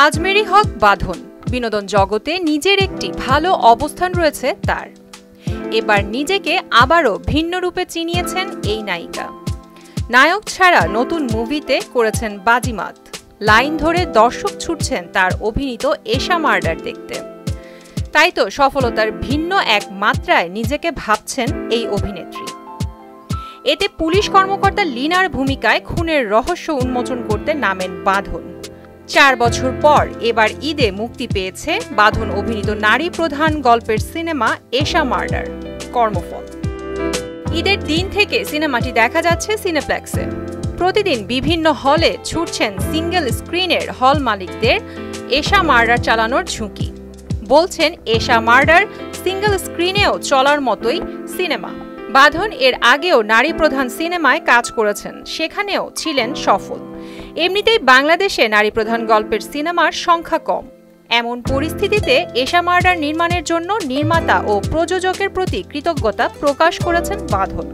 আজমেরি হক বাঁধন বিনোদন জগতে নিজের একটি ভালো অবস্থান রয়েছে তার। এবার নিজেকে আবারও ভিন্ন রূপে চিনিয়েছেন এই নায়িকা। নায়ক ছাড়া নতুন মুভিতে করেছেন বাজিমাত। লাইন ধরে দর্শক ছুটছেন তার অভিনীত এশা মার্ডার দেখতে। তাই তো সফলতার ভিন্ন এক মাত্রায় নিজেকে ভাবছেন এই অভিনেত্রী। এতে পুলিশ কর্মকর্তা লিনার ভূমিকায় খুনের রহস্য উন্মোচন করতে নামেন বাঁধন। 4 বছর পর এবার ঈদে মুক্তি পেয়েছে বাঁধন অভিনীত নারী প্রধান গল্পের সিনেমা এশা মার্ডার কর্মফল। ঈদের দিন থেকে সিনেমাটি দেখা যাচ্ছে সিনেপ্লেক্সে। প্রতিদিন বিভিন্ন হলে ছুটছেন সিঙ্গেল স্ক্রিনের হল মালিকদের এশা মার্ডার চালানোর ঝুঁকি। বলছেন এশা মার্ডার সিঙ্গেল স্ক্রিনেও চলার মতোই সিনেমা। বাঁধন এর আগেও নারী প্রধান সিনেমায় কাজ করেছেন, সেখানেও ছিলেন সফল। এমনিতেই বাংলাদেশে নারী প্রধান গল্পের সিনেমার সংখ্যা কম। এমন পরিস্থিতিতে এশা মার্ডার নির্মাণের জন্য নির্মাতা ও প্রযোজকের প্রতি কৃতজ্ঞতা প্রকাশ করেছেন বাঁধন।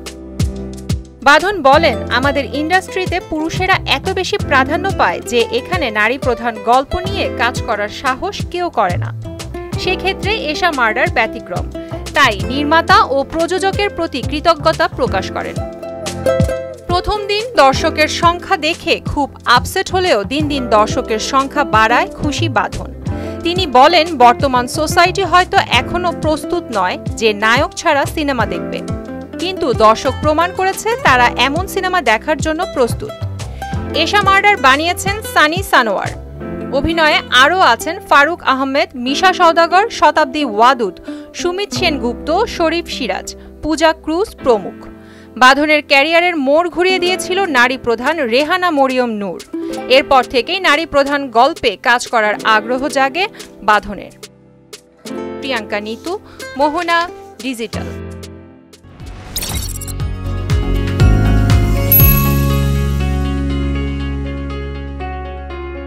বাঁধন বলেন, আমাদের ইন্ডাস্ট্রিতে পুরুষেরা এত বেশি প্রাধান্য পায় যে এখানে নারী প্রধান গল্প নিয়ে কাজ করার সাহস কেউ করে না। সেক্ষেত্রে এশা মার্ডার ব্যতিক্রম, তাই নির্মাতা ও প্রযোজকের প্রতি কৃতজ্ঞতা প্রকাশ করেন। প্রথম দিন দর্শকের সংখ্যা দেখে খুব আপসেট হলেও দিন দিন দর্শকের সংখ্যা বাড়ায় খুশি বাঁধন। তিনি বলেন, বর্তমান সোসাইটি হয়তো এখনো প্রস্তুত নয় যে নায়ক ছাড়া সিনেমা দেখবে, কিন্তু দর্শক প্রমাণ করেছে তারা এমন সিনেমা দেখার জন্য প্রস্তুত। এশা মার্ডার বানিয়েছেন সানি সানোয়ার। অভিনয়ে আরও আছেন ফারুক আহমেদ, মিশা সওদাগর, শতাব্দী ওয়াদুদ, সুমিত সেনগুপ্ত, শরীফ সিরাজ, পূজা ক্রুজ প্রমুখ। বাঁধনের ক্যারিয়ারের মোড় ঘুরিয়ে দিয়েছিল নারী প্রধান রেহানা মরিয়ম নূর। এরপর থেকেই নারী প্রধান গল্পে কাজ করার আগ্রহ জাগে বাঁধনের। প্রিয়াঙ্কা নিতু, মোহনা ডিজিটাল।